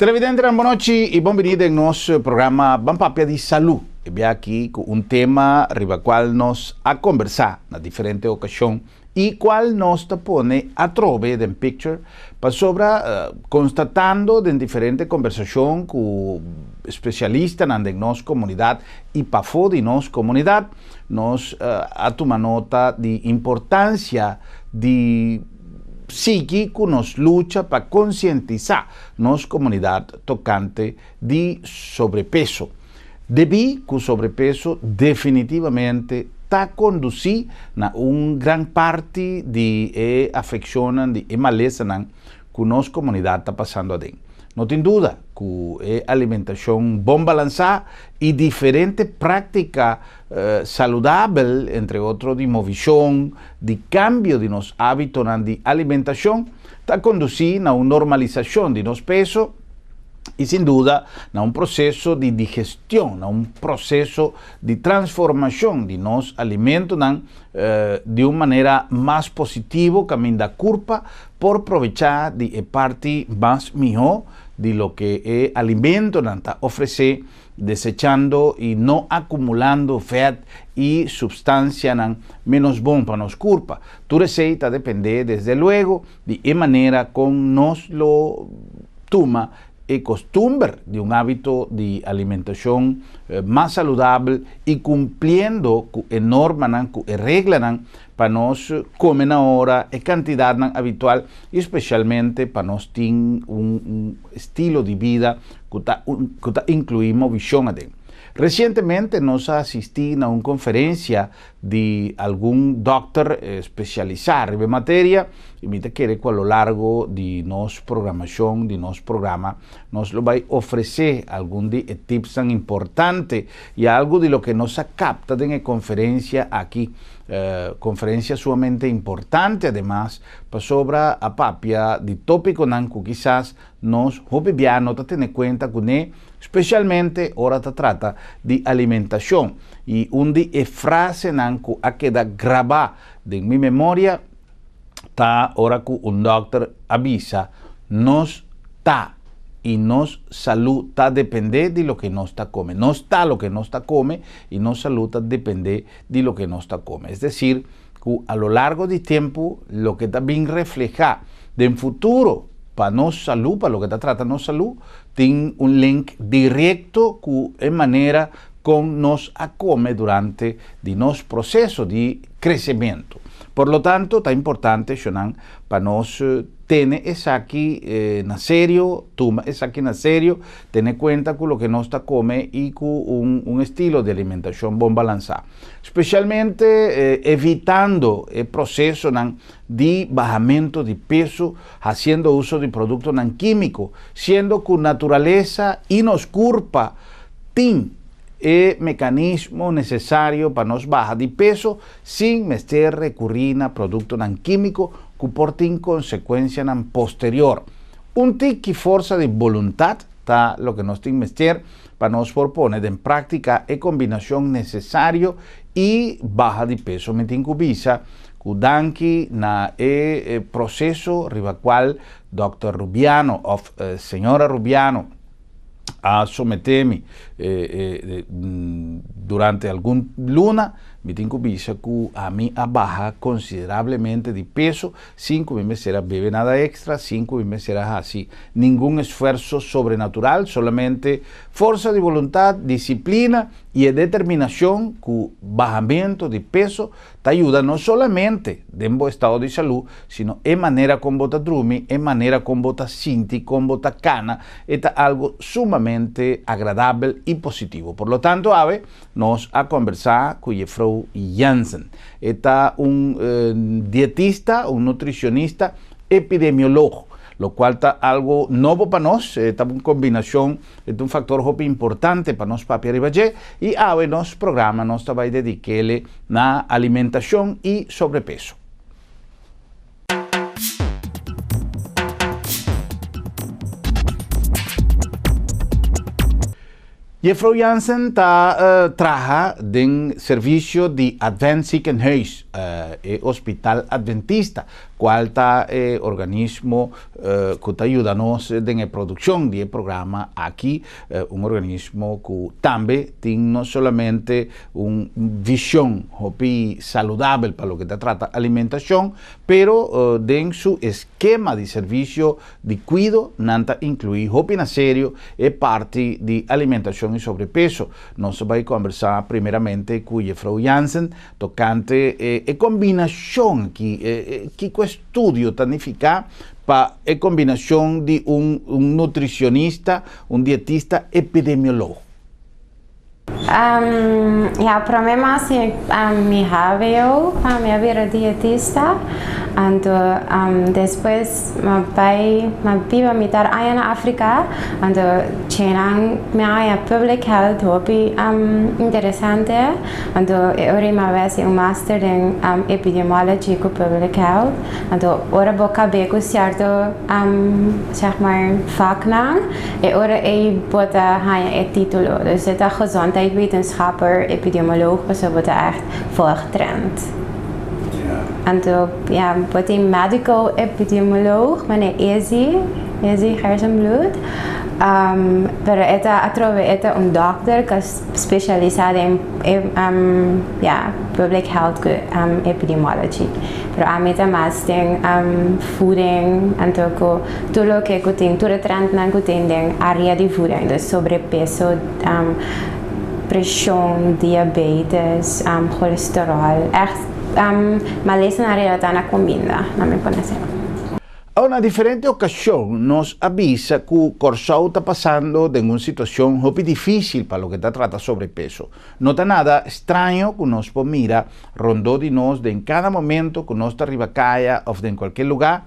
Televidente, boa noite e bem-vindo em nosso programa Bampapia de Saúde. E bem aqui com tema riba qual nós a conversar na diferente ocasião e qual nós te põe a trove de picture para sobre constatando de diferente conversação com especialistas na nossa comunidade e para fora de nossa comunidade nós a tomar nota de importância de seguir com nos luta para conscientizar nossa comunidade tocante de sobrepeso. Devido que o sobrepeso definitivamente está conduzindo a uma grande parte de afecções de maleza que nossa comunidade está passando a dentro. Não tem dúvida que a alimentação bem balançada e diferente prática saudável, entre outros, de movição, de cambio de nos hábitos de alimentação, está conduzindo a uma normalização de nosso peso e, sem dúvida, a um processo de digestão, a um processo de transformação de nossos alimentos de uma maneira mais positiva, caminho da curva, por aproveitar de parte mais melhor de lo que o alimento está oferecendo, desechando e não acumulando fat e substância menos bom para nos curva. Tu receita depende, desde luego, de maneira como nós lo toma e costumbre de um hábito de alimentação mais saudável e cumprindo com a norma, com a regra para nós comer na hora e quantidade habitual, especialmente para nós ter um estilo de vida que inclui movição adentro. Recentemente nós assistimos a uma conferência de algum doctor especializado em matéria e me quer que ao largo de nossa programação, de nosso programa, nós vai oferecer algum de tips importantes e algo de lo que nos capta em conferência aqui. Conferência sumamente importante, además, sobre a papia de tópico que quizás nós, jovianos, temos em conta que especialmente ora se trata de alimentação e onde a frase que a queda gravada em minha memória está ora que um doctor avisa nós está e nossa saúde está a depender de lo que nós está come. Não está lo que nós está come e nossa saúde está a depender de lo que nós está come. Es decir, que a lo largo do tempo, lo que está bem reflejado en futuro para nossa saúde, para lo que está tratando nossa saúde, tem um link direto com a maneira como nós a come durante de nosso processo de crescimento. Por lo tanto, está importante, Shonan, para nós ter isso aqui na sério, toma isso aqui na sério, ter em conta com o que nós está come e com um estilo de alimentação bem balançado. Especialmente evitando o processo de baixamento de peso, fazendo uso de produtos químicos, sendo que a natureza e nos curva tem o mecanismo necessário para nos bajar de peso sem mestre recurrir a produtos químicos que portem consequência posterior. Tique força de vontade está o que nós temos mestre para nos proponer em prática a combinação necessária e baja de peso. Me tenho visa que danke na processo riba qual Dr. Rubiano ou Senhora Rubiano a someter-me durante algum luna, me tenho vista que a mim abaja consideravelmente de peso, sem que me será beber nada extra, sem que me será assim, nenhum esforço sobrenatural, solamente força de vontade, disciplina e determinação que o bajamento de peso te ajuda não somente em bom estado de saúde, sino em maneira como você dorme, em maneira como você sente, como você cana, é algo sumamente agradável e positivo. Por lo tanto, ave, nós a conversar com Jeffrey Jansen. É dietista, nutricionista, epidemiólogo, lo cual está algo novo para nós, está uma combinação, é um fator importante para nós para Ribaje, e ave, nosso programa, nós vai dedicar-lhe na alimentação e sobrepeso. Jeffrey Jansen trabaja en servicio de Advent Ziekenhuis, Hospital Adventista, qual está organismo que te ayuda-nos en la producción del programa aquí, un organismo que también tiene no solamente una visión saludable para lo que te trata alimentación, pero en su esquema de servicio de cuidado, nanta incluye en serio parte de alimentación y sobrepeso. Nos va a conversar primeramente con Jeffrey Jansen, tocante combinación que estudio tanifica para combinación de un nutricionista, un dietista, epidemiólogo. Ja, para mí más mi habeo, para mí era dietista, y después me vivo mitad en África, y chenan me hay public health hobby interesante, y ahora me vez un máster en epidemiology con public health, y ahora voy a ver cierto zeg maar vaknaam, y ahora voy a título, dus het is gezondheidswetenschapper, epidemioloog, dus dat wordt echt volgetraind. En toen, ja, word ik medical epidemioloog, mijn ESI hersenbloed. Pero a través de un doctor que es especializado en public health epidemiology. Pero a mí también voeding en todo lo que tiene, todo el trend que tiene en área de voeding, dus sobrepeso, presión, diabetes, colesterol, echt maleza en área de la comida, no me parece. A una diferente ocasión nos avisa que Corsau está pasando en una situación muy difícil para lo que te trata sobrepeso. No está nada extraño que nos mira rondó de nos de en cada momento que nos está arriba calle o en cualquier lugar.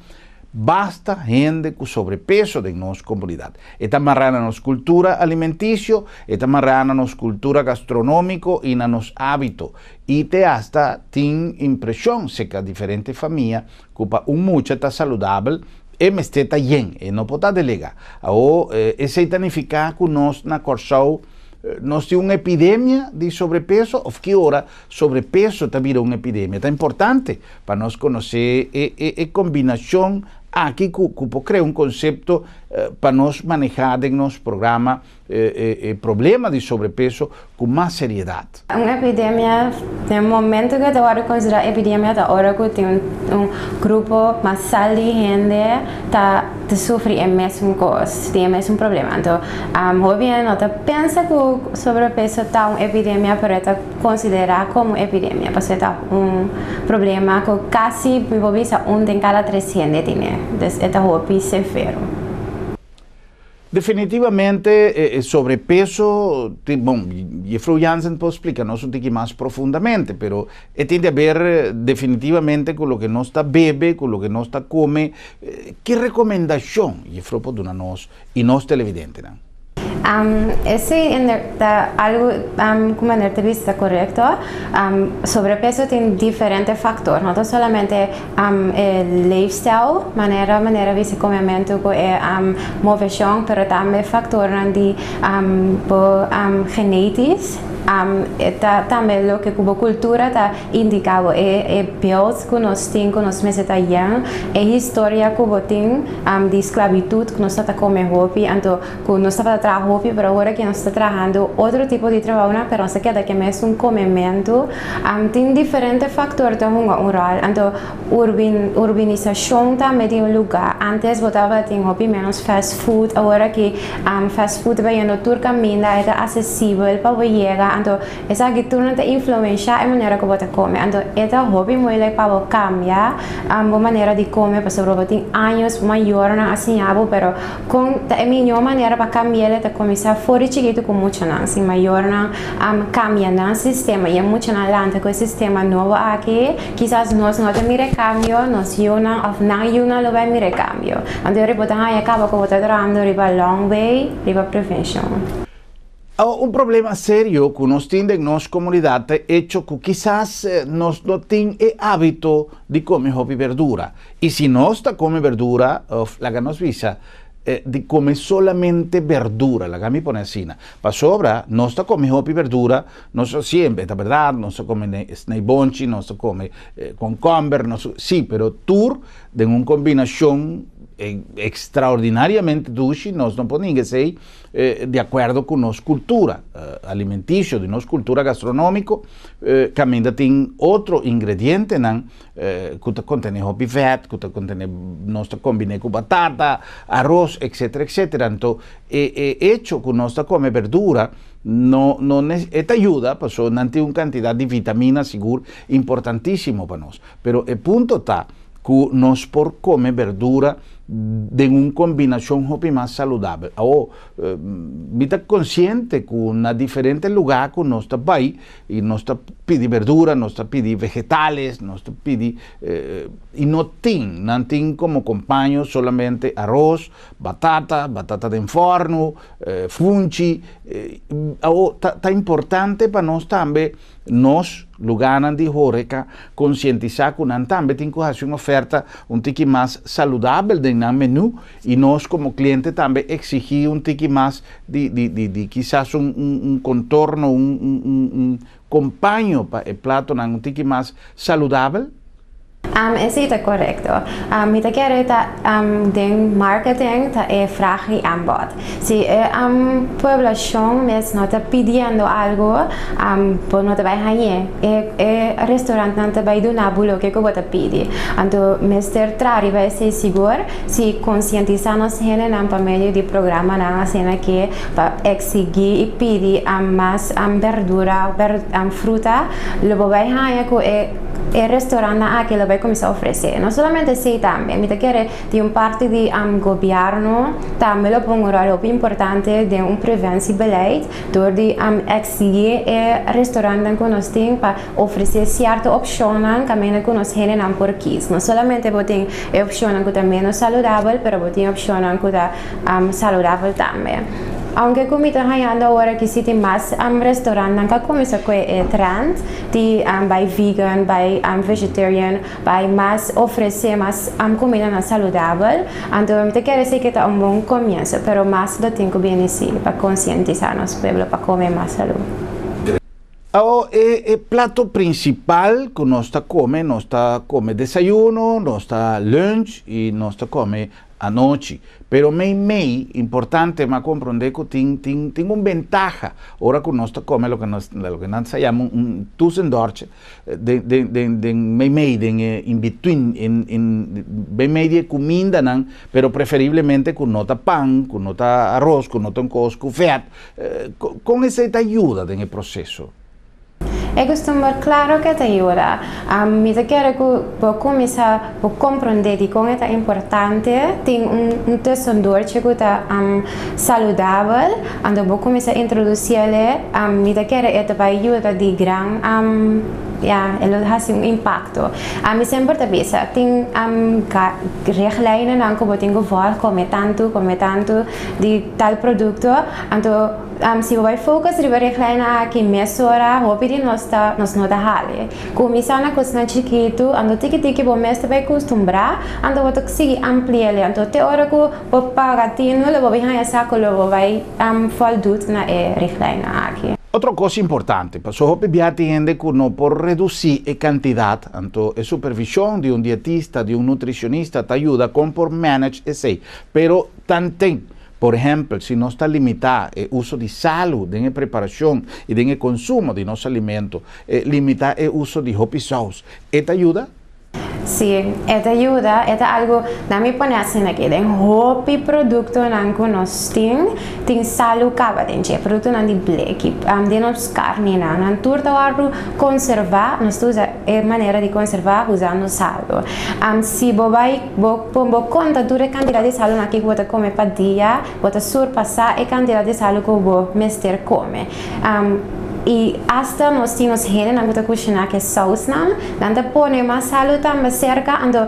Basta gente con sobrepeso de nuestra comunidad. Esta marrana nos cultura alimenticio, esta marrana nos cultura gastronómico y nos hábito. Y te hasta tiene impresión se que diferentes familias ocupa un mucha está saludable e me está bien y no puede delegar. O ese significa que nos na Corsau nos tiene una epidemia de sobrepeso, o que ahora sobrepeso también una epidemia. Es importante para nos conocer combinación aquí que crea un concepto para nos manejar en nuestro programa problema de sobrepeso con más seriedad. Una epidemia, en el momento que te voy a considerar epidemia, ahora que tiene un grupo más de gente que sufre el mismo cosa, tiene el mismo problema. Entonces, obviamente, no te piensa que sobrepeso es una epidemia, pero te considera como epidemia, porque es un problema que casi, un de cada 300 tiene. Entonces, es un severo. Definitivamente, sobrepeso, Jeffrey Jansen puede explicarnos un poco más profundamente, pero tiene que ver definitivamente con lo que nos está bebe, con lo que nos está come. ¿Qué recomendación Jeffrey puede darnos y nos televidentes? Ese algo como en vista correcto, sobrepeso tiene diferentes factores, no solamente el lifestyle, manera de se comimiento, movición, pero también factores de genéticos. También lo que como cultura está indicado es bills que nos tienen, que nos meses bien, es historia que tiene de esclavitud que nos está como hobby, entonces que nos está trabajando hobby, pero ahora que nos está trabajando otro tipo de trabajo, pero se queda que es un comimiento, tiene diferentes factores que juegan un rol, entonces urbanización también tiene un lugar, antes votaba en hobby menos fast food, ahora que fast food va yendo todo camino, es accesible para llegar. Entonces, esa actitud te influencia en la manera que você come. Entonces, este hobby muy para cambiar la manera de comer, porque sobre tiene años mayor así, pero con la mejor manera para cambiar es comenzar fuera chiquito con mucho más, mayor cambiando el sistema y mucho adelante con el sistema nuevo aquí, quizás no te mire cambio, nos yuna o no yuna lo va a mire cambio. Entonces, reportaje acaba con você trabajando riba long way, riba prevention. Un problema serio que nos tiene en nuestra comunidad es hecho que quizás nos no tiene el hábito de comer verdura. Y si no está come verdura, la que nos visa, de comer solamente verdura, la gami pone así, para sobra, no se come hopi verdura, no se siempre, es verdad, no se come snei bonchi, no se come concomber, no se, sí, pero tur de una combinación extraordinariamente dulce, nos no ponen que ser de acuerdo con nuestra cultura alimenticia, de nuestra cultura gastronómica, que también tiene otro ingrediente, que contiene hopi fat, que contiene, nos combina con batata, arroz, etcétera, etcétera. Entonces, hecho con nuestra come verdura, esta ayuda, pues son una cantidad de vitaminas, seguro, importantísimo para nosotros. Pero el punto está que nos por comer verdura de una combinación más saludable. Vita consciente que en diferentes lugares que nos país y nos pide verdura, nos pide vegetales, nos pide y no tiene como compañero solamente arroz, batata de forno, fungi. Está importante para nosotros también nos lugares de Horeca concientizar que también tiene que hacer una oferta un tiki más saludable de el menú y nos como cliente también exigir un tiki más de quizás un contorno, un compañero para el plato, un tiki más saludable. Isso está correcto. Mi te quiere den marketing ta vraag y aanbod. Si población me no está pidiendo algo, pues no te va a hacer. El restaurante no te va a dar lo que te pide. Entonces, me trari va a ser seguro si concientizamos gente por medio de programa na cena que para exigir y pedir más verdura, fruta, lo va a hacer el restaurante que lo va a comenzar a ofrecer. No solamente sí también, mi te quiere de un parte de gobierno, también lo pongo algo importante de un preventiebeleid, door de exigir el restaurante que nos tiene para ofrecer ciertas opciones que nos generan por kies. No solamente botin opciones que también es saludable, pero botin opciones que saludable también. Aunque comida hayando ahora que existe más restaurantes que comienza con el trend de by vegan, by vegetarian, by más ofrecer más comida saludable. Entonces te quiere decir que está un buen comienzo, pero más lo tengo bien así para concientizarnos pueblo para comer más salud. El plato principal que nos come desayuno, nos lunch y nos come anoche. Pero mei importante más comprender que tiene una ventaja ahora que nos come lo que nos llama un tusendorche de mei in between en de comida, pero preferiblemente con nota pan, con nota arroz, con nota cosco fat, con esa ayuda en el proceso. É costume claro que te ayuda. Mi te quiere que comienza a comprender que é importante, tem tesondorce que é saludable, ando vou começar a introduzir-lhe, mi te quiere que vai ajudar de gran ele has un impacto. Mi sempre te pensa, tem richtlijnen dan que tenho gevolg come tanto de tal produto, então se vai focus riba richtlijnen que mesura, hopi de nos não dá hale. Começando com os chiquito, ando tiki bom mestre vai acostumbrar, ando vou conseguir ampliar, então te hora que vou pagar tino, le vou vai essa que lo vai voldoet na richtlijnen aqui. Otra cosa importante, pues entiende que no por reducir la cantidad, entonces la supervisión de un dietista, de un nutricionista te ayuda con por manage ese, pero también, por ejemplo, si no está limitado el uso de sal, de la preparación y de el consumo de nuestros alimentos, limitar el uso de hopi sauce, ¿esta ayuda? Sí, esta ayuda, esta algo, dame poner así aquí, den hopi producto nan que nos tin salu cava denche, producto nan di bleki, de nos carne nan turta waru conservar, nos usa maneira de conservar usando sal. Se vai bo conta dure quantità di sal aqui que você come per dia, você surpassar a quantità di sal que você mester come. e hasta nós temos gente na que cozinha que saus não te põe mais saúde também cerca ando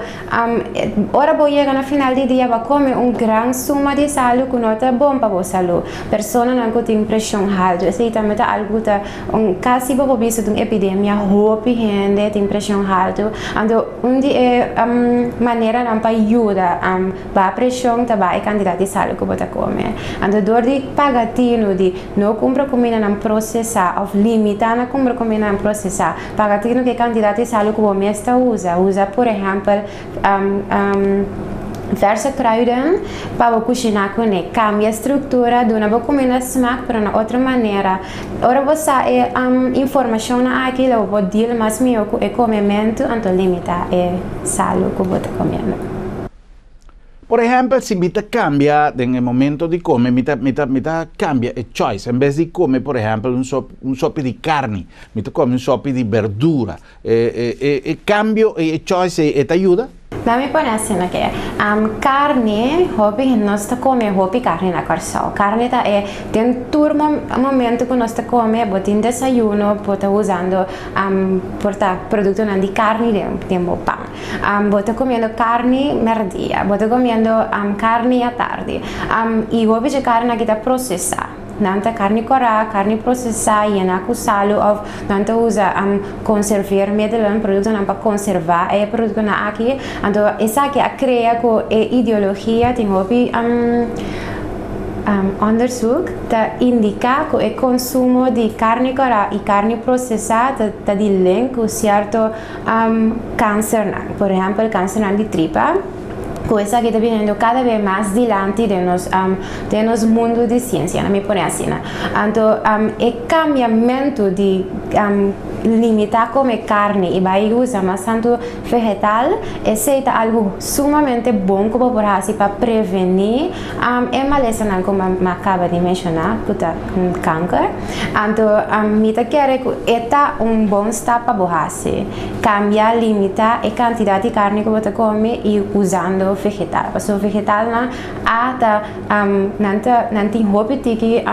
ora vou chegar no final do dia vai comer grande suma de saúde que não é bom para a saúde pessoa não que tem pressão alta isso também é algo que quase vou visto de uma epidemia roupa gente tem pressão alta ando onde é maneira não para ajudar a pressão também a quantidade de saúde que você come ando dor de pagatino de não compra comida não processar ou limitar na compra comida não processar pagatino que quantidade de saúde que você usa por exemplo verse kruiden para cozinhar com ele cambia a estrutura de uma comida smaak para uma outra maneira ora você é informação aqui eu vou dizer mais meu é comimento então limitar é saúde que você comendo. Por ejemplo, si mita cambia en el momento de comer, mita cambia el choice. En vez de comer, por ejemplo, un sope de carne, mita come un sope de verdura. El cambio, el choice, ¿te ayuda? Dá-me por assim, que carne, hobby, nós comemos carne na corção. Carne tem todo momento que nós comemos, tem desayuno, pode usando produto de carne, tem pão. Pode comendo carne merdia, pode comendo carne à tarde. E hobby de carne que está processada. Nanta carne cora, carne processada, e com sal, ou nanta usa conservar medelen, produto para conservar, é produto na aqui, então essa que cria com ideologia tem hobby onderzoek dat indica que o consumo de carne cora e carne processada está de link com certo câncer, por exemplo, câncer de tripa. Coisa que está vindo cada vez mais dilante de nos mundo de ciência, não me põe assim. Então, o cambiamento de limitar comer carne e vai usar mais tanto vegetal, esse é algo sumamente bom que pode fazer para prevenir maleza, como eu acabo de mencionar, câncer. Então, me quero que é bom step para fazer, cambiar, limitar a quantidade de carne que você come e usando vegetal. Porque o vegetal não tem roupa que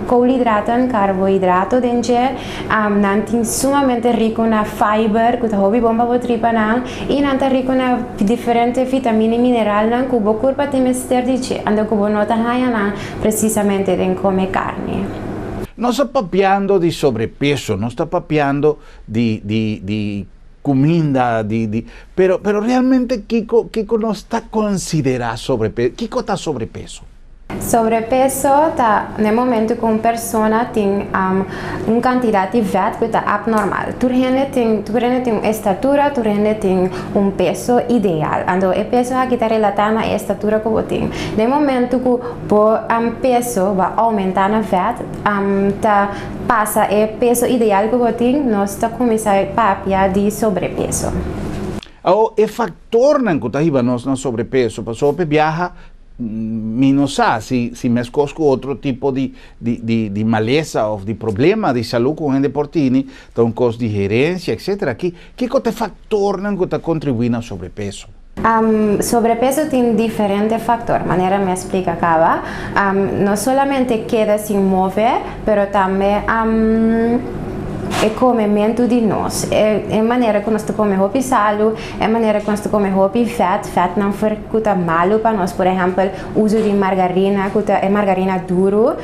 carboidrato, carboidrato dentro, não tem sumamente rico na fiber, que é bom para o tripa, e não tem rico na diferentes vitaminas e minerais que o corpo tem que ter de che, ando que não está precisamente de comer carne. No está papeando de sobrepeso, no está papeando de comida, pero realmente Kiko no está considerado sobrepeso. Kiko está sobrepeso. Sobrepeso está no momento que uma pessoa tem uma quantidade de peso que está abnormal. Tu tem uma estatura, tu tem um peso ideal. Então, o peso aqui está relatado à estatura que você tem. No momento que o peso vai aumentar na peso, passa o peso ideal que você tem, nós estamos começando a papiar de sobrepeso. O factor que está no sobrepeso, a pessoa viaja menos se mescla com outro tipo de maleza ou de problema de saúde com gente portini, então com digerência, etc. Que é factor que está contribuindo ao sobrepeso? Sobrepeso tem diferentes fatores, maneira me explica acaba. Não somente queda sem mover, mas também é comimento de nós. É maneira que nós comemos roupa salo, é maneira que nós comemos roupa fat não fica malo para nós. Por exemplo, uso de margarina, que é margarina duro,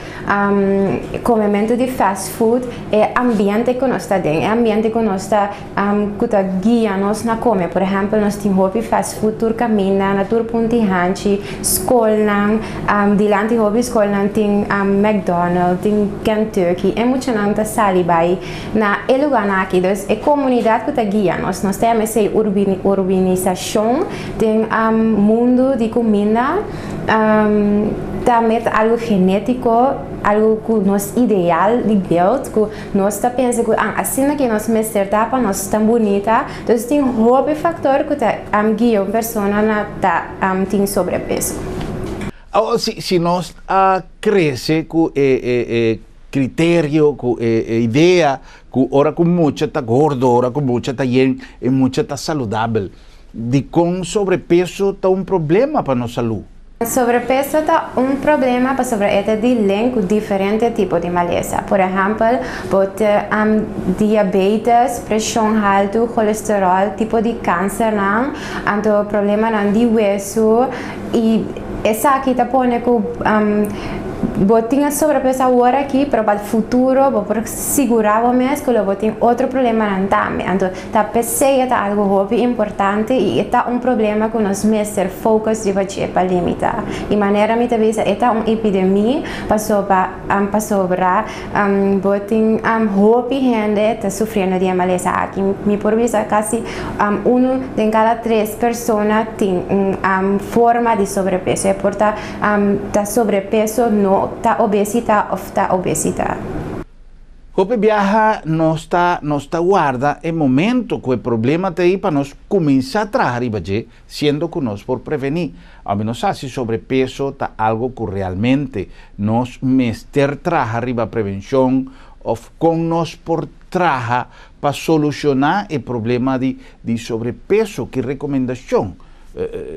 comimento de fast food, é ambiente que nós está dentro, é ambiente que nós está guia nós na comer. Por exemplo, nós temos roupa fast food, tur camina, na tur punti hanchi, escola, dilante roupa escola tem McDonald's, tem Kentucky, é muito não tá salibai na lugar aqui, é comunidade que está guia nós temos essa urbanização, tem mundo de comida, também algo genético, algo que nós ideal de build, que nós está pensando que assim que nós me acertar para nós tão bonita, então tem um factor que está guia uma pessoa tem sobrepeso. Se nós cresce com critério, com ideia, que ora com muita está gordo, ora com muita está bem, e muita está saudável, de com sobrepeso está um problema para nossa saúde. Sobrepeso é problema para sobreviver de link com diferentes tipos de maleza. Por exemplo, pode diabetes, pressão alta, colesterol, tipo de câncer, então problema de hueso e essa aqui tá põe com botinha sobrepeso agora aqui, para o futuro, para segurar o mês, que eu vou ter outro problema também. Então, tá pensei é algo importante e é problema que nós mestres focus de fazer para limitar. E maneira me talvez é uma epidemia para sobrar, botin hope gente está sofrendo de maleza aqui. Me por vista quase de cada 3 pessoas tem forma de sobrepeso. É por tá sobrepeso no ta obesità. Hope viaja nos guarda el momento que el problema te para nos comienza a trabajar siendo que nos por prevenir. A menos así sobrepeso ta algo que realmente nos mester traja arriba prevención o con nos por traja para solucionar el problema de sobrepeso. ¿Qué recomendación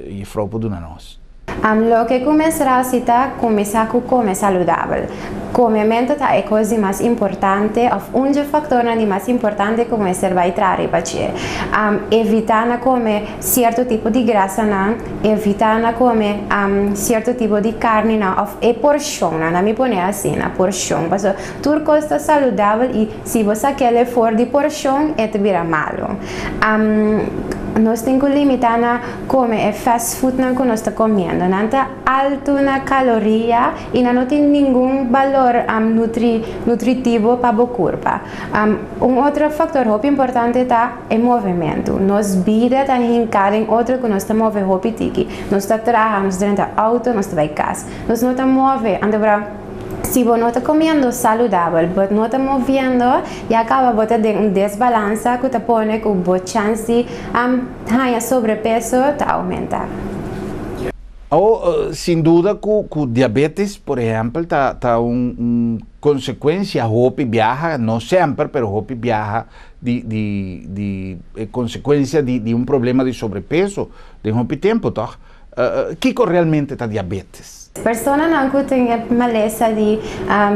y fropo de nos? Lo que começará a citar começar com comer saudável. Comimento é a coisa mais importante, um dos fatores mais importantes que você vai trazer para você. Evitar comer certo tipo de graça, evitar comer certo tipo de carne, e porção, não me põe assim, na porção. Porque tudo coisa saudável e se você quer fora de porção, é vira malo. Nós temos que limitar na comer fast food que nós estamos comendo. Não está alto na caloria e não tem nenhum valor nutritivo para o corpo. Outro fator muito importante é o movimento. Nós vida está hincada em outro que nós estamos movendo muito tiki. Nós estamos trabalhando, nós estamos dentro do auto, nós estamos em casa. Nós não estamos movendo. Se você não está comendo saudável, mas não está movendo, e acaba botando um desbalance que está põe com a chance de sobrepeso aumentar. Sin duda que diabetes, por ejemplo, está una consecuencia, hopi viaja, no siempre, pero hopi viaja de consecuencia de un problema de sobrepeso de hopi tiempo, ¿no? ¿Qué realmente está diabetes? Pessoas que têm maleza de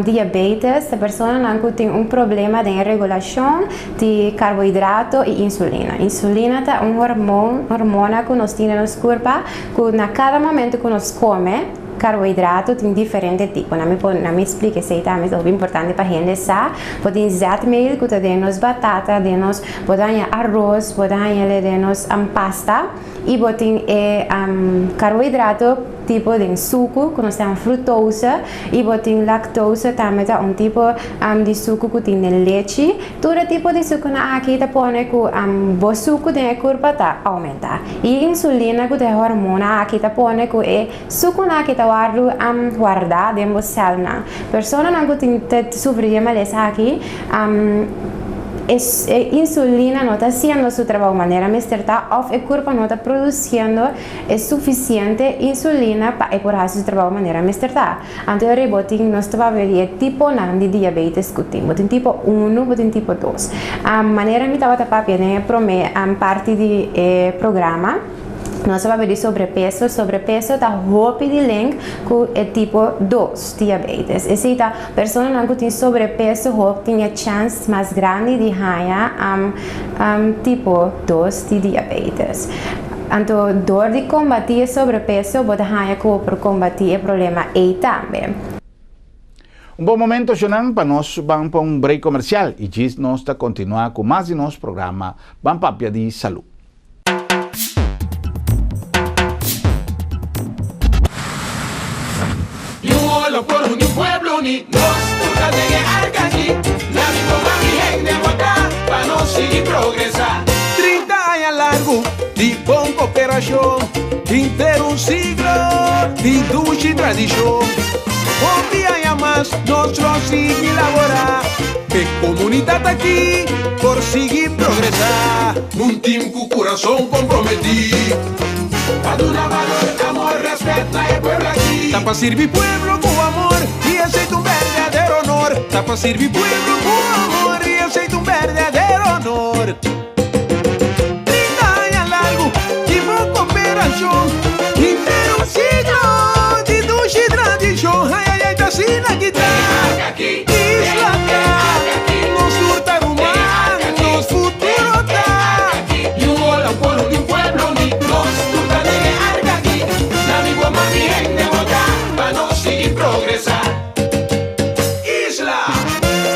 diabetes, pessoas que têm problema de regulação de carboidrato e insulina. Insulina é hormona que nós temos no nosso corpo, que a cada momento que nós comemos, carboidrato tem diferentes tipos. Não me explique se é muito importante para a gente saber. Pode ser meal, que temos batata, temos arroz, temos pasta e tem carboidrato tipo de suco, que nós temos frutose, e tem lactose, também é tipo de suco que tem leite. Todo tipo de suco aqui está põe que o suco do corpo está aumenta. E insulina, que é hormona, aqui está põe que é suco que está guardado dentro da célula. Pessoas que têm sofrido de maleza aqui, insulina não está fazendo seu trabalho de maneira certa, ou o corpo não está produzindo suficiente insulina para fazer seu trabalho de maneira certa. Então, nós estamos vendo tipo de diabetes que temos, tipo 1 e tipo 2. A maneira que estava para parte do programa, nós vamos ver sobrepeso. Sobrepeso está rápido de link com o tipo 2 diabetes. E se a pessoa que tem sobrepeso tem a chance mais grande de ganhar tipo 2 de diabetes. Então, dor de combater sobrepeso pode ganhar para combater o problema E também. Bom momento, Jonan, para nós vamos para break comercial e diz nós está continuar com mais de nosso programa Vamos Papia de Saúde. Por un pueblo unidos, toca de arcaqui, la misma mami de votar, para no seguir progresar. 30 años largo de bom cooperación, inteiro siglo de lucha y tradición. Un día más, nosotros sigue laborar, que comunidad aquí, por seguir progresar. Un team con corazón comprometido, para dar valor, amor, respeto al pueblo aquí. Está para servir pueblo con amor y aceita un verdadero honor. Está para servir pueblo con amor y aceita un verdadero honor. 30 años largo, de cooperación, inteiro siglo progresar. Isla,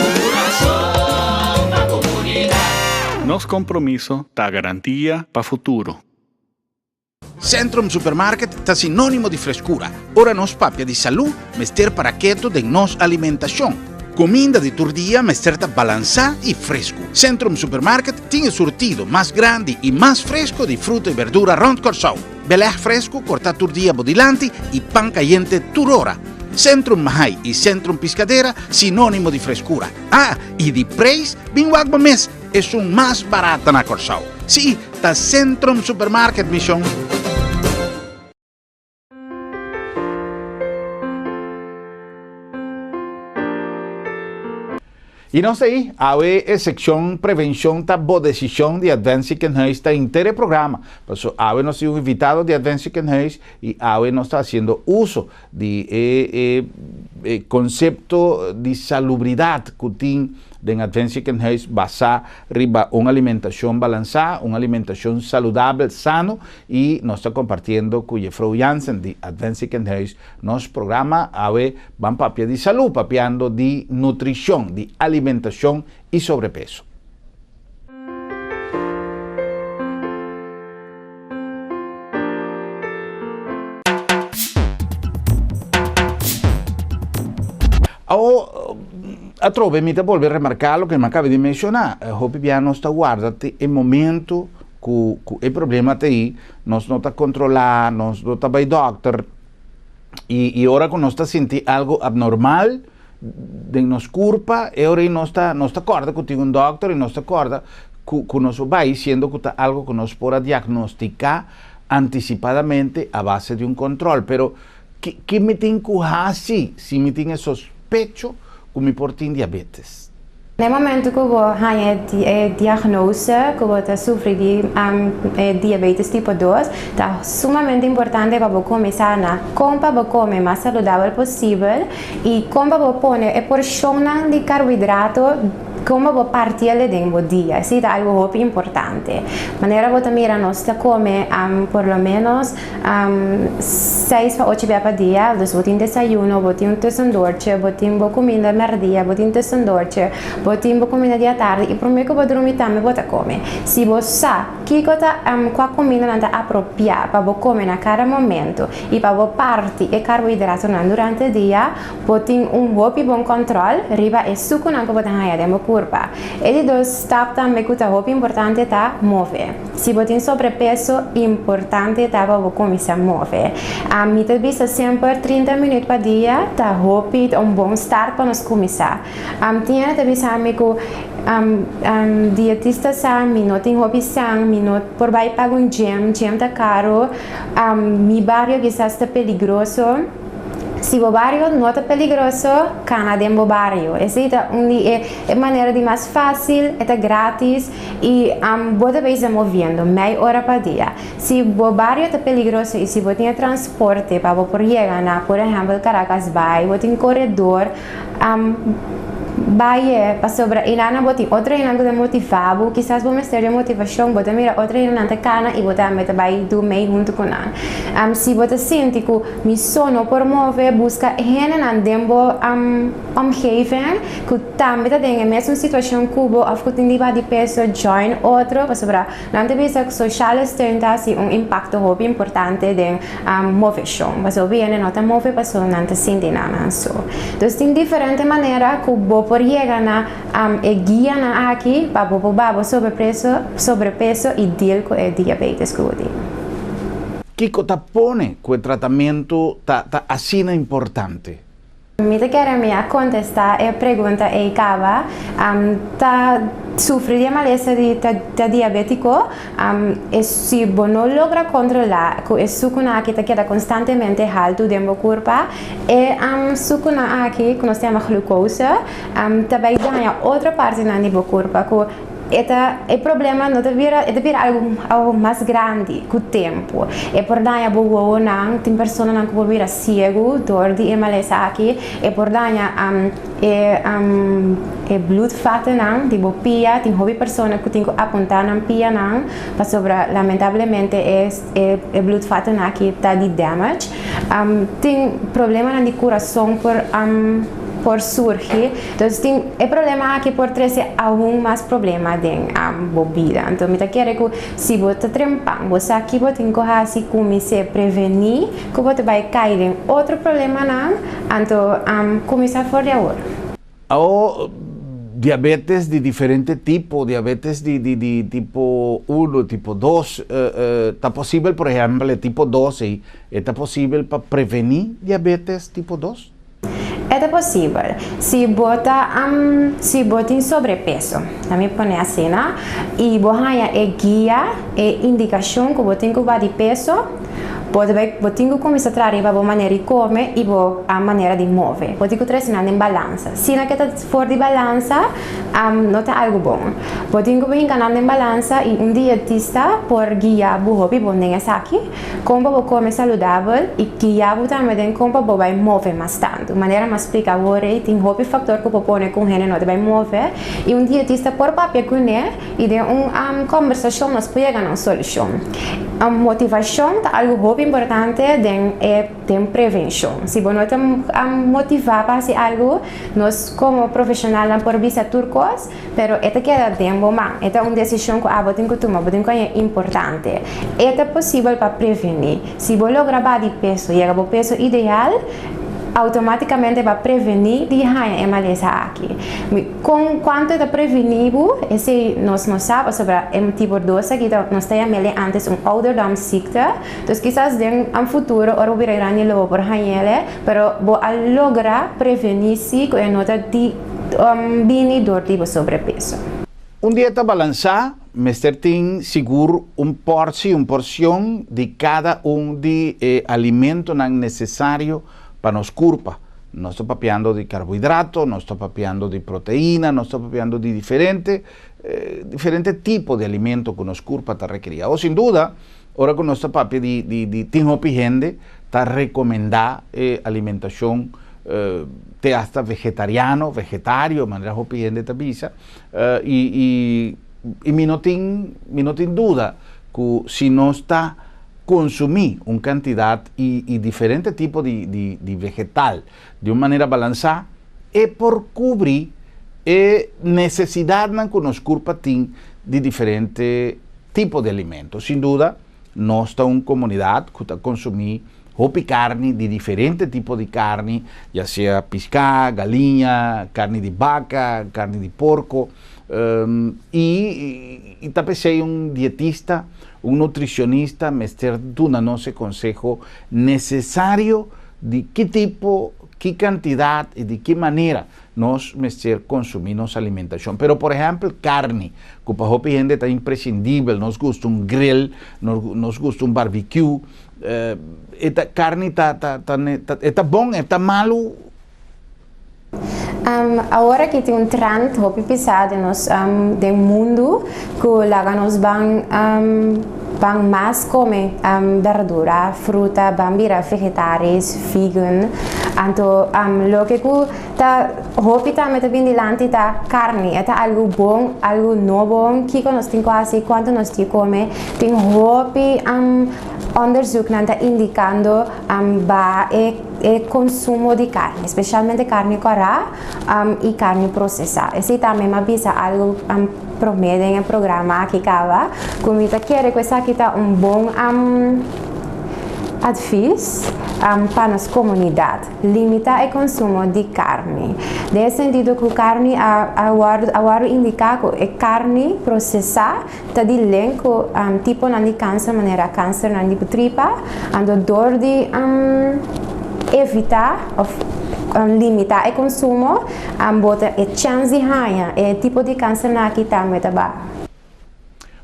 un coração na comunidade. Nosso compromisso dá garantia para o futuro. Centrum Supermarket está sinónimo de frescura. Ora nos papia de salud, mester paraqueto de nos alimentação. Comida de turdia, mester ta balançar e fresco. Centrum Supermarket tem surtido mais grande e mais fresco de fruta e verdura rond Corsau. Belé fresco, corta turdia bodilante e pan caliente turora. Centrum Mahai e Centrum Piscadeira, sinónimo de frescura. Ah, e de preço, bem wagba mes, é mais barata na Corsau. Sim, tá Centrum Supermarket, Mission. E nós aí, a secção prevenção da boa decisão de Advance Kenheis está inteiro programa. Por isso, nós temos um invitado de Advance Kenheis e nós está fazendo uso de conceito de salubridade que tem de Advance Kenheis basado riba uma alimentação balançada, uma alimentação saudável, sano e nós está compartilhando com o Frau Jansen de Advance Kenheis nosso programa vamos papia de saúde, papiando de nutrição, de alimentação e sobrepeso. A trove mi vuelve a remarcar o que me acaba de mencionar. Hopi piano está guardate el momento que el problema te aí, nós não está controlar, nós não está vai doctor e agora que nós está sentir algo abnormal de nos culpa, e agora nós está acorda que tem um doctor e nós está acorda que nós vai sendo que está algo que nós pode diagnosticar antecipadamente a base de um controle, pero que me tem que fazer se me tem sospecho come porti diabetes. No momento que você tem a diagnose, que você sofre de diabetes tipo 2, é sumamente importante para você começar a comer mais saudável possível e como você põe a porção de carboidrato como você partilha dentro do dia. Isso é algo muito importante. De maneira que você mira, nós come por lo menos 6 a 8 vezes por dia. Você tem desayuno, você tem um tesandorche, você tem comida merdia, você tem tesandorche, você tem comida dia tarde e por meio que você dormir também você come. Se você sabe que a comida não é apropriada para você comer a cada momento e para você partir carboidrato durante o dia, você tem muito bom controle riba e suco que você tem dentro curva. E dos step também que é muito importante tá mover. Se você tem sobrepeso, importante tá para você começar a mover. A meta vista sempre 30 minutos por dia, tá rápido, bom start para nós começar. Tinha que avisar que dietista sabe, não tem hobby sang, não por vai pagar gym tá caro, mi barrio quizás está peligroso. Se o barrio não é peligroso, cana dentro do barrio. Essa é a maneira de mais fácil, é grátis e você vai se movendo meia hora por dia. Se o barrio é peligroso e se você tem transporte para você chegar, por exemplo, Caracas Bay, você tem corredor, vai para sobre ilana boti outra ilana que motivado quizás vamos ter a motivação bota mira outra ilana te cana e bota meta vai do meio junto com ela se bota sente que mi sono por mover busca hena dentro omgeving que também tem a mesma situação que o afcotindiva de peso join outro para sobre não te visa que social tem assim impacto muito importante de moveção mas o viene nota move para so não te sente nada so então tem diferente maneira que o por llegar a guia na aqui para o babo sobrepeso e deal com o diabetes que tem. Kiko tá pone que o tratamento tá assim importante. Me quero contestar a pergunta e acaba tá sofre de maleza de diabético e se não logra controlar que o suco aqui tá queda constantemente alto dentro do corpo e suco aqui que nós temos glucose também ganha outra parte do corpo que o problema não deve algo mais grande com o tempo. E por daí a boa não tem pessoas não que vão vir cego, dor de emalesa aqui, e por daí e bloedvaten não, tipo pia, tem hobby pessoas que tem que apontar na pia não, para sobre lamentavelmente é bloedvaten aqui está de damage. Tem problema de coração por surgir, então tem problema aqui por trazer algum mais problema dentro da bebida. Então me quero que se você trempar, você aqui você tem que assim começar a prevenir que você vai cair em outro problema não, então começar fora agora. Diabetes de diferente tipo, diabetes de tipo 1, tipo 2, está possível, por exemplo, tipo 2, está possível para prevenir diabetes tipo 2? É possível. Se você tem sobrepeso, também põe assim, né? E você guia e indicação que você tem que bater peso, você tem que começar a trazer a maneira de comer e a maneira de mover. Você tem que trazer em balança. Se não está fora de balança, não está algo bom. Você tem que brincar em balança e dietista por guiar o hobby bom nessa aqui, como você comer saudável e guiar também como você vai mover mais tanto. Maneira mais explicar agora, tem hobby fator que você põe com ele não vai mover e dietista por papel com ele e de conversação nós podemos chegar a uma solução. A motivação é algo importante tem prevenção. Se você não está motivado para fazer algo, nós como profissionais por vista turcos, mas é que é tempo, é uma decisão que você tem que tomar, é importante. É possível para prevenir. Se você logra bater peso e o peso ideal, automaticamente vai prevenir de a emalesa aqui. Com quanto é prevenido, esse nós não sabemos sobre o tipo de doença que nós temos antes ouderdomsziekte. Então, quizás em um futuro, ou vir a grande lobo por ele, pero vou lograr prevenir-se com a nota de dor de sobrepeso. Dieta balançada, Mr. tem seguro porção de cada de alimento necessário para nos corpo. Nós estamos papeando de carboidrato, nós estamos papeando de proteína, nós estamos papeando de diferente tipo de alimento que nos corpo está requerida. Ou sem dúvida, agora que nós estamos papeando de gente está recomendar alimentação te hasta vegetariano, vegetário, de maneira que gente está visa, e me não tem dúvida que se não está consumir uma quantidade e diferente tipo de vegetal de uma maneira balançada é por cobrir a necessidade que nos corpo tem de diferente tipo de alimentos. Sem dúvida, nós estamos uma comunidade que está consumindo carne de diferente tipo de carne, já seja pescado, galinha, carne de vaca, carne de porco, e também sei dietista, nutricionista, me dando nosso conselho necessário de que tipo, que quantidade e de que maneira nós consumimos nossa alimentação. Pero, por exemplo, carne, que para a gente é imprescindível, nos gusta grill, nos gusta barbecue, esta carne está bom, está malo? Agora que tem trend muito pesado no mundo, que lá nós vamos mais comer verdura, fruta, vamos virar vegetais, vegan. Então, o que está hopi também vem delante da carne, é algo bom, algo novo, que nós temos quase quando nós comemos, tem hopi onderzoek está indicando o consumo de carne, especialmente carne corá e carne processada. Esse também avisa algo promete em programa que acaba, como eu quero que essa aqui está bom advice para a nossa comunidade. Limitar o consumo de carne. Nesse sentido que a carne, agora indica que a carne processada está de lenco tipo de câncer, maneira câncer de tripa, a dor de evitar limitar o consumo, bota a chance de ganhar, tipo de câncer aqui também está.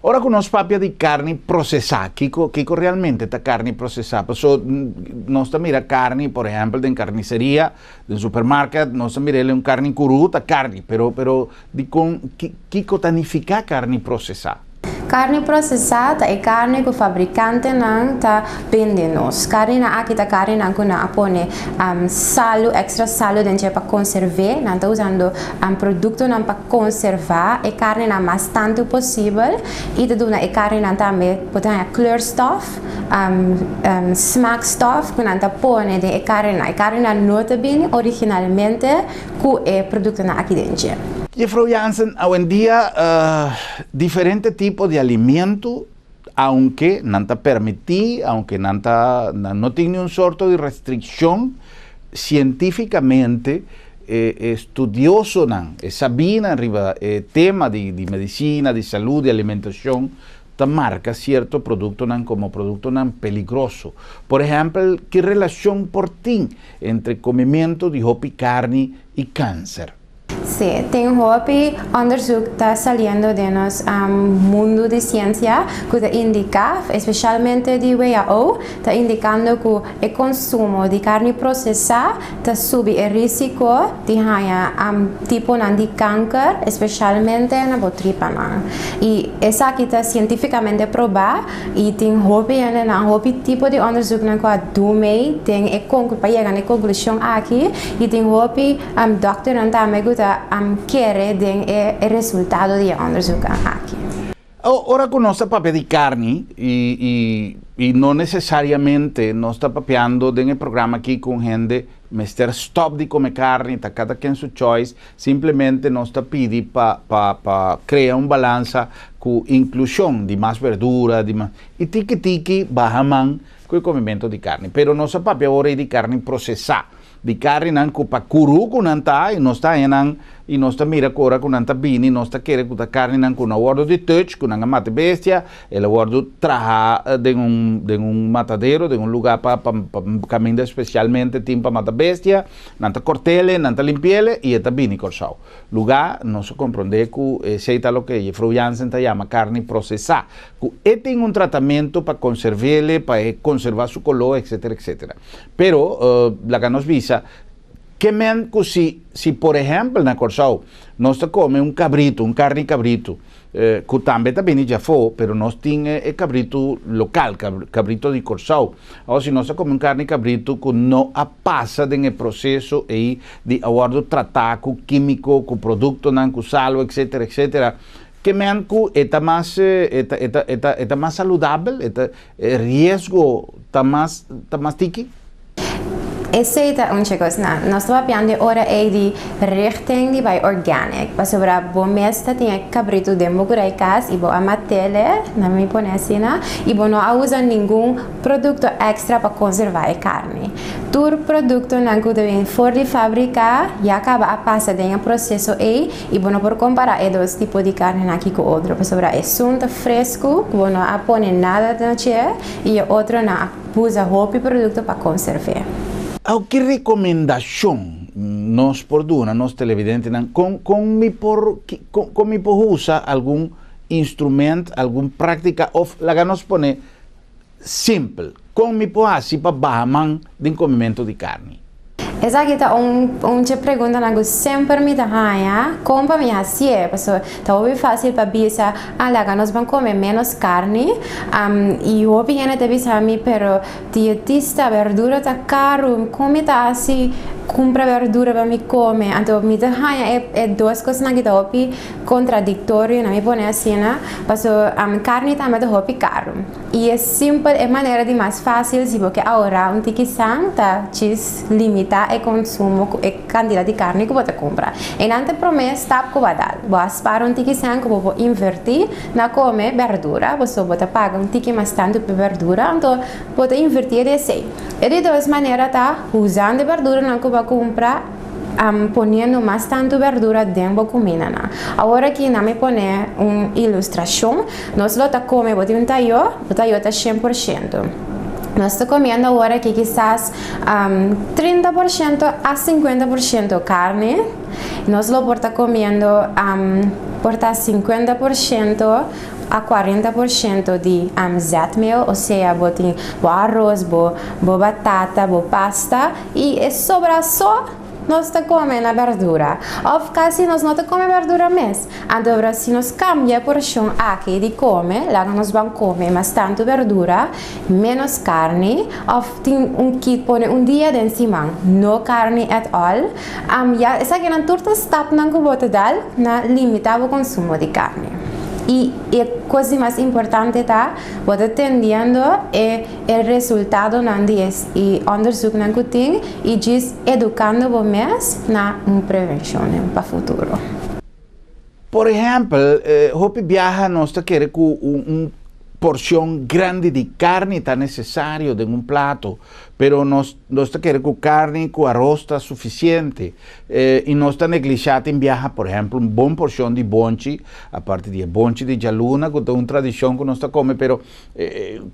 Ora con nos papia di carni processate, Kiko realmente sta carne processata. So, non sta mira carni, per esempio, in carniceria, nel supermarket, non sta mira un carne cruda, carni, però di con Kiko tanifica carni processate. Carne processata è carne che il fabbricante non sta vendendo. Carne aqui ta carne non kuna pone salo, extra salo dentro per conservare, non sta usando un prodotto non per conservare e carne non mais tanto possibile. E da duna e carne non sta me potendo kleurstof, smaakstof, che non sta pone de e carne non sta bene originalmente cu e prodotto non aqui dentro. Jeffrey Jansen, hoy en día diferente tipo de alimento, aunque no te permití, aunque no tiene un sorto de restricción, científicamente estudioso sabina arriba tema de medicina, de salud, de alimentación, te marca cierto producto como producto peligroso. Por ejemplo, ¿qué relación por ti entre comimiento de hopi carne y cáncer? Sí, tem hopi onderzoek está saliendo de nos mundo de ciencia que indica, especialmente de WHO, está indicando que el consumo de carne procesada está sube el riesgo de tipo de cáncer, especialmente en la tripa. Y esa aquí está científicamente probada y tem hopi tipo de onderzoek que dume tem para llegar a la conclusión aquí y tem hopi doctor también quiere il risultato di onderzoek aqui. Ora con nostra papia di carni e non necessariamente non sta papiando nel programma qui con gente mister stop di come carne, cada quien su choice, simplemente non sta pidi pa crea un balanza con inclusione di más verdura, e tiki bajaman con il comimento di carne, però non sta papia ora di carne processata. Di carne non pa curu con anta e non sta e non sta mira cora con anta bini non sta chiede con carne non con una guardo di touch con una mate bestia e la guardo traha de un matadero de un lugar pa camminda specialmente timpa mata bestia nanta cortele nanta limpiele e eta bini corsau lugar non so comprende cu seita lo che Jeffrey Jansen ta chiama carne processata cu e tem un trattamento pa conservarle pa conservar su colore eccetera eccetera però la che nos visa che men così, se per esempio na Corsau non sta come un cabrito, un carne cabrito, che tambe bene già fo, però non tiene il cabrito local, cabrito di Corsau. O se non sta come un carne cabrito che non passa nel processo e di aguardo trattato con chimico, con prodotto, con salo, eccetera, eccetera. Che men è más saludable, è riesgo más tiki? Essa é uma coisa, nós estamos falando ora é de richting de vai organic, para sobre a bom mesta tem cabrito de mogureicas e boa matele, na minha ponecina, e bom não usa nenhum produto extra para conservar a carne. Todo produto não que vem fora de fábrica já acaba a passar dentro do processo e bom por comparar é dois tipos de carne aqui com outro, para sobre é sunta fresco, bom não põe nada dentro e o outro não usa roupa produto para conservar. ¿Qué recomendación nos perdona, nos televidentes, con mi por usar algún instrumento, alguna práctica, o la que nos pone simple, con mi por así para bajar de comimiento de carne? Esa aqui tá uma pergunta que sempre me dá como para me fazer, porque tá muito fácil para bisa, lá nós vamos comer menos carne, e eu opinião de bisa me, pero dietista verdura tá caro, como tá assim, compra verdura para me comer, então me dá é duas coisas que tá opi contraditório, não me põe assim, porque carne também tá opi caro, e é simples, é maneira de mais fácil, se porque agora tiquição tá limitar e consumo e quantità di carne che potete comprare. E non ti prometto stop che va dal. Vuoi spara un tiki san che può invertire na come verdura, posso potete pagare un tiki mais tanto per verdura, então potete invertire di sei. E di due maniere ta usando verdura non che va comprare ponendo mais tanto verdura dentro da comida. Agora que não me põe uma ilustração, nós lo tá come, bote um taio tá 100%. Nós estamos comendo agora que quizás 30% a 50% carne. Nós lo porta comendo porta 50% a 40% de zetmeel, ou seja, botem arroz, batata, pasta, e sobra só nós comemos na verdura. Ou quase nós não comemos verdura mesmo. Então, se nós cambiamos a porção aqui de comer, lá nós vamos comer mais tanto verdura, menos carne, ou tem que pôr dia de semana, não carne at all. Essa aqui é uma torta stop na cubota dal, na limitar o consumo de carne. E a coisa mais importante tá, você atendendo é o resultado e onderzoek na cozinha e diz educando vocês na prevenção para o futuro. Por exemplo, hope viaja nós quer com porção grande de carne está necessário de um prato, pero nós quer com carne com arroz está suficiente e nós está negligado em viajar, por exemplo, uma boa porção de bonchi, a parte de bonchi de jaluna, que é uma tradição que nós está come, pero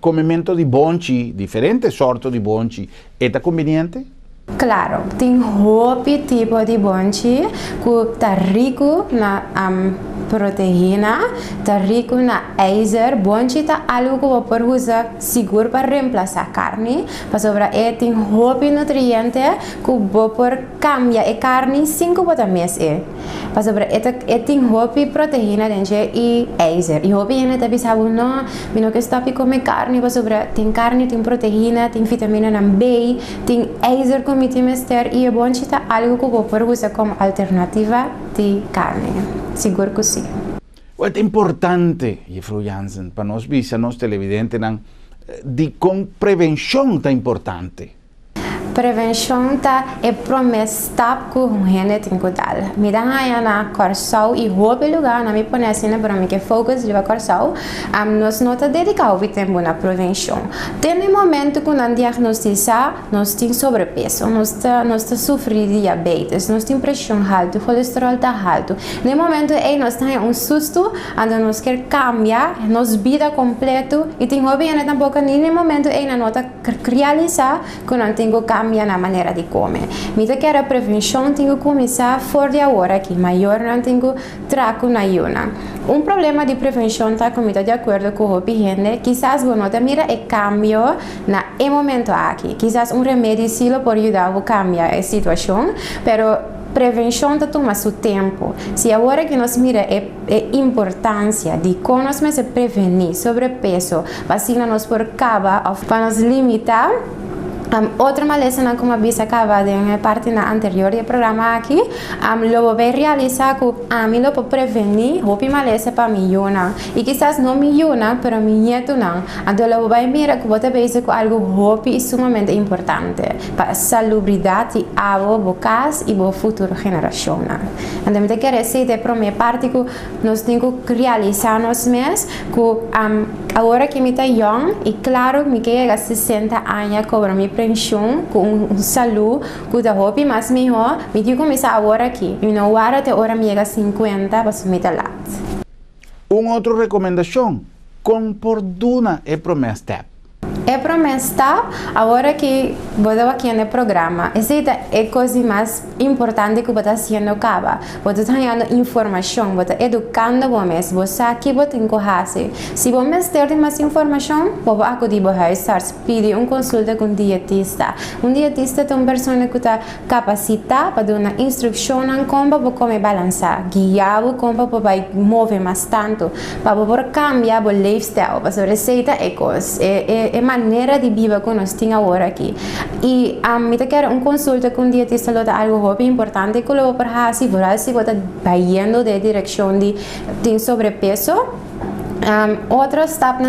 comimento de bonchi, diferentes sortes de bonchi, é conveniente? Claro, tem outro tipo de bonchi que está rico na proteína, está rico na ijzer. Bonchi está algo que você pode usar seguro para reemplazar carne, mas tem outro nutriente que você pode cambiar a carne sem que você mesmo mas tem outro proteína dentro e ijzer. E outro gente pensa, não, eu que estou a comer carne, mas tem carne, tem proteína, tem vitamina B, tem ijzer como mister e o bonchi está algo que você pode usar como alternativa de carne. Seguro que sim. É importante, Jeffrey Jansen, para nós visar, nós televidentes, de com prevenção é importante. Prevenção é promessa que a gente tem que dar. Me dá na Corsal e outro lugar, na minha ponência, para mim que focus de Corsal, nós não está dedicado tempo na prevenção. Tem um momento que nós diagnosticamos, nós temos sobrepeso, nós sofremos de diabetes, nós temos pressão alta, colesterol está alto. No momento aí nós temos susto, então nós queremos cambiar nossa vida completa e tem hobby ainda tampouco no momento aí nós não realizar que nós temos que cambiar na maneira de comer. Mita que a prevenção tem que começar fora de agora aqui, maior não tem que trago na iuna. Problema de prevenção está comigo de acordo com o gente, quizás você não mira o cambio na momento aqui, quizás remédio sim pode ajudar a cambiar a situação, pero prevenção toma seu tempo. Se agora que nós mira a importância de como nós prevenir sobrepeso, vacina nos por caba para nos limitar. Outra maleza como avisa acaba de parte na anterior do programa aqui, lo vou realizar que lo vou prevenir, vou maleza para milhona e quizás não milhona, pero mi nieto não. Então lo vou mirar que você veja que algo hobby sumamente importante para a salubridade a vocas e a futura geração. Então me quer dizer para minha parte que nós temos que realizar nós mesmos que agora que me está young e claro me quer chegar a 60 anos cobra minha prevenção com saúde que da hobby mas melhor me que começar agora aqui e não agora até hora me chega a 50 para me dar lá. Outra recomendação, comporduna é primeiro step. É promessa agora que você aqui no programa. Essa é a coisa mais importante que você está fazendo acaba. Você está dando informação, você está educando você, você sabe que você tem que fazer. Se você tem mais informação, você acudir a você pedir uma consulta com um dietista. Um dietista é uma pessoa que está capacitada para dar uma instrução em como você comer balançar, guiar como você vai mover mais tanto, para você cambiar o lifestyle, para a receita é coisa. Maneira de viver que nós temos agora aqui. E me quero uma consulta com um dietista é algo bem importante que eu vou para se você está indo na direção de sobrepeso. Outro step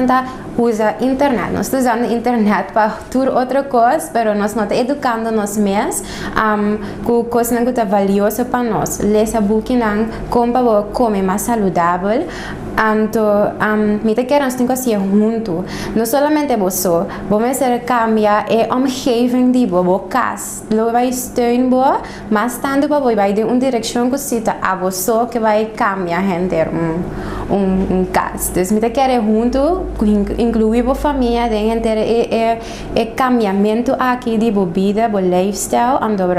usa internet. Nós estamos usando internet para tudo outra coisa, mas nós não estamos educando nós mesmos com coisas que são valiosas para nós. Ler book como comer mais saudável. Então, me quero nós temos que ser juntos. Não somente você, vamos cambiar a omgeving de você. Você vai estudar, mas tanto vai ir em uma direção que cita a você que vai cambiar gente caso. Então, me quero junto, incluir a família, o cambiamento aqui de vida, o lifestyle, então,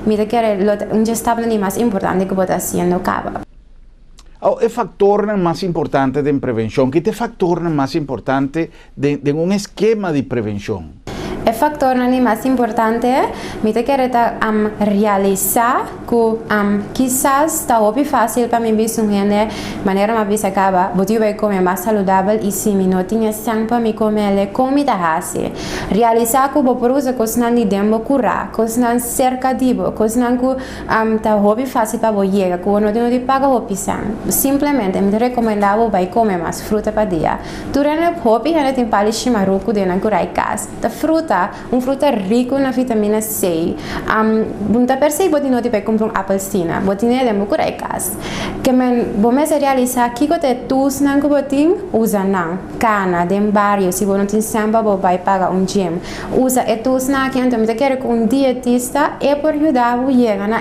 me quero um gestão mais importante que você está fazendo acaba. O factor mais importante de prevenção? Que é o factor mais importante de esquema de prevenção? O factor mais importante é realizar que quizás está fácil para mim de maneira mais acaba, eu vai comer mais saudável e se me não tinha sangue para me comer comida assim. Realizar que eu produzo coisas não de tempo curar, coisas não cercativo, coisas não que está fácil para você chegar, que eu não tenho de pagar o sangue. Simplesmente me recomendava vai comer mais fruta para dia. Durante o hobby ainda tem para chimaruco de não curar casa. Da fruta fruta rico na vitamina C. Bunta percebe que não te vai comprar apelsina, você não lembra curar casa. Que vamos realizar que você tus não que você usa não, cana, de barrio, se você não tem samba, você vai pagar gym. Usa tus não que então me quer com dietista e por ajudar você chegar na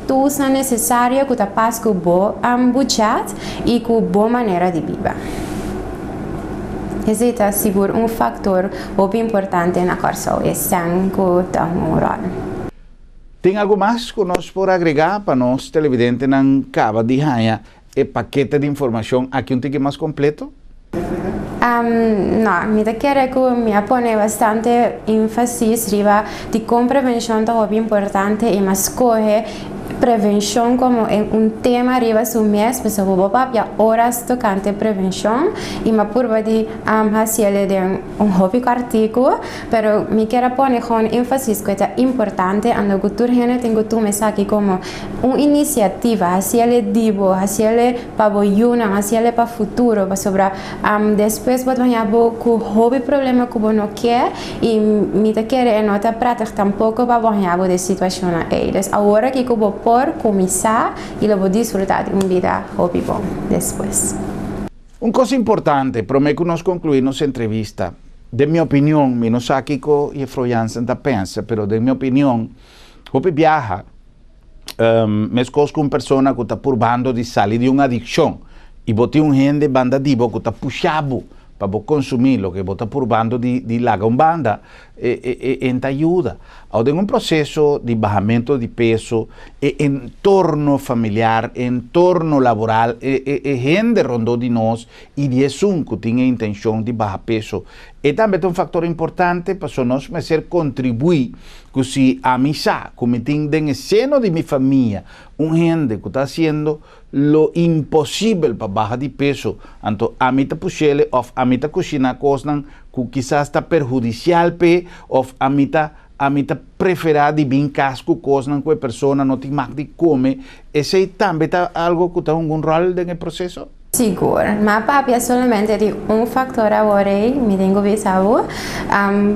tus não necessário que você passe com bom budget e com boa maneira de viver. Esse é seguro fator muito importante na corso e sangue que tem rol. Tem algo mais que nós por agregar para nós televidentes não acaba de ganhar e paquete de informação aqui um tique mais completo? Não, me quero que me põe bastante ênfase riba de como prevenção é muito importante e mas corre prevenção como tema arriba su mes, pues vou papia horas tocante prevenção e ma purba de hacer de hobby artigo, pero me quero poner con énfasis que é importante ando cultura gente tengo tu mensaje como iniciativa hacer divo, hacer para boyuna, hacer para futuro, para sobre depois vou ganhar com hobby problema que não quer e me quero não tá prática tampouco para ganhar de situação eles agora que eu vou por começar e eu vou desfrutar de uma vida hobby bom depois. Uma coisa importante, prometo que nós concluir nossa entrevista. De minha opinião, eu não sei o que a Frojansen pensa, mas de minha opinião, hobby viaja, mesmo com uma pessoa que está provando de sair de uma adicção e botar gente banda divo que está puxado para consumir o que você está provando de largar uma banda e ajuda. Há um processo de baixamento de peso, entorno familiar, entorno laboral, gente rondou de nós e de que tinha a intenção de baixar peso. E também é um fator importante para nós contribuir com se a missa, como tem no seno de minha família, gente que está fazendo lo impossível para baixar de peso, então a mim está puxando ou a mim está cozinhando coisas que quizás está perjudicial ou a mim está preferida de bem casco coisas que a pessoa não tem mais de comer. Esse também está algo que tem algum rol no processo? Seguro, mas papi é somente de factor agora me tenho visado,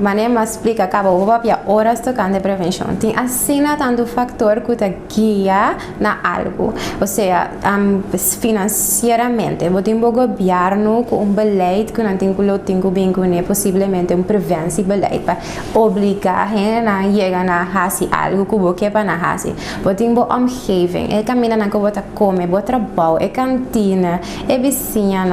mas me explica que o papi horas tocando prevenção. Tem assim tanto fator que te guia na algo, ou seja, financeiramente, eu tenho governo com beleid que não tenho bem com possivelmente prevenção beleid para obrigar a chegar na fazer algo que eu quero na fazer. Eu tenho omgeving, é caminho na que eu vou comer, vou trabalhar, é cantina. Vizinha,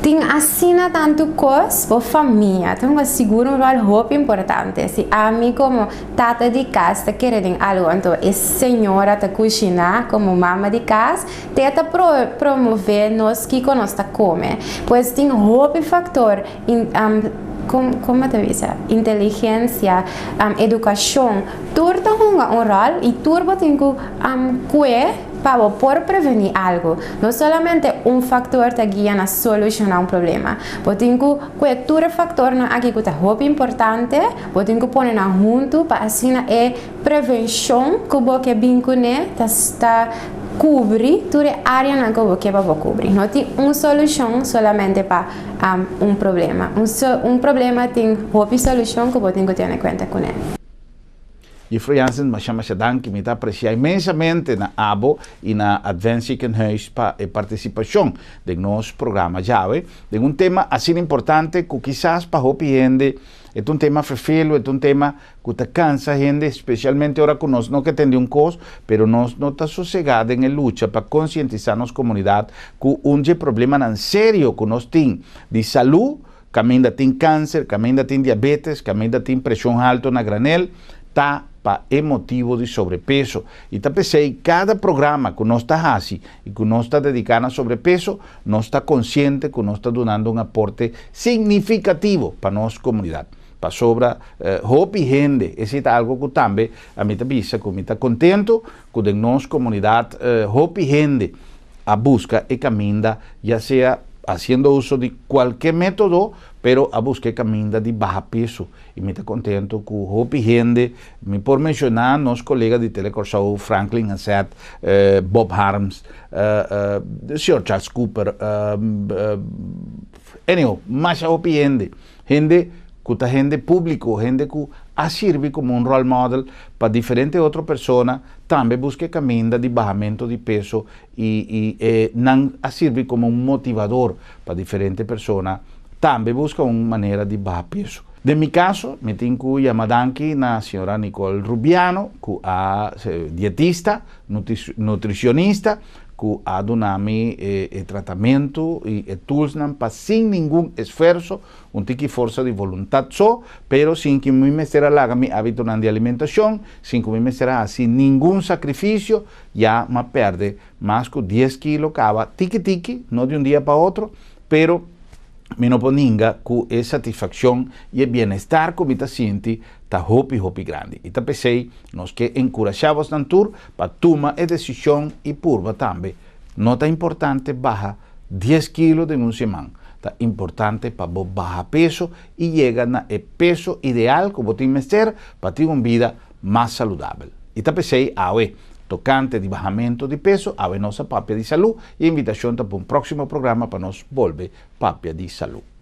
tem assina tanto coisa para família, então seguro um rol muito importante. Se a mim como tata de casa querem algo, então a senhora está cozinhar como mama de casa, tenta promover nós que conosco comer, pois tem muito fator como te diz, inteligência, educação, tudo tem um rol e tudo tem que para por prevenir algo. Não somente fator que guia na solucionar problema. Você tem que todo fator aqui que é muito importante, você tem que pôr junto para assim prevenção que você vincula está cobrir toda a área que você vai cobrir. Não tem uma solução somente para problema. Problema tem uma solução que você tem que ter em conta com ele. E Frojansen, mas chama que me aprecia imensamente na ABO e na Advanced Ziekenhuis para a participação de nosso programa já, de um tema assim importante que quizás para a gente é um tema frefelo, é um tema que te cansa a gente, especialmente agora que nós não que tem custo, mas nós não está sossegado em luta para conscientizar nossa comunidade que problema não sério que nós temos de saúde, que ainda tem câncer, que ainda tem diabetes, que ainda tem pressão alta na granel, está para motivo de sobrepeso. E tá pensei, cada programa que nós está fazendo e que nós está dedicando a sobrepeso, nós está consciente que nós está dando um aporte significativo para nossa comunidade. Para sobra hope gente, esse é algo que também a mim avisa, que me está contento que de nossa comunidade hope gente a busca e caminha, já seja haciendo uso de qualquer método, pero a busca e caminha de baixo peso. E me está contento que hope gente, me por mencionar nosso colega de Telecorsau, Franklin Ansett, Bob Harms, Sr. Charles Cooper, anyway, mais hope gente que está gente público, gente que a serve como um role model para diferentes outras pessoas, também busca caminho de baixamento de peso e não a serve como um motivador para diferentes pessoas, também busca uma maneira de baixar peso. De meu caso, me tenho chamadanki na senhora Nicole Rubiano, que é dietista, nutricionista, que ha donami tratamento e tools para sem nenhum esforço, tique força de vontade só, pero sem que me mesera laga mi hábito de alimentação, sem que me mesera assim nenhum sacrifício, já me perde mais que 10 quilos cada tiki, não de um dia para outro, pero me não poninga que é satisfação e é bem-estar que me está sentindo está hopi grande. E pensei, nós que encorajamos tanto para tomar a decisão e purva também. Não está importante baixar 10 quilos em uma semana. Está importante para baixar peso e chegar no peso ideal que você tem que ter para ter uma vida mais saudável. E pensei, tocante de baixamento de peso, a nossa papia de saúde e invitação para um próximo programa para nós volver papia de saúde.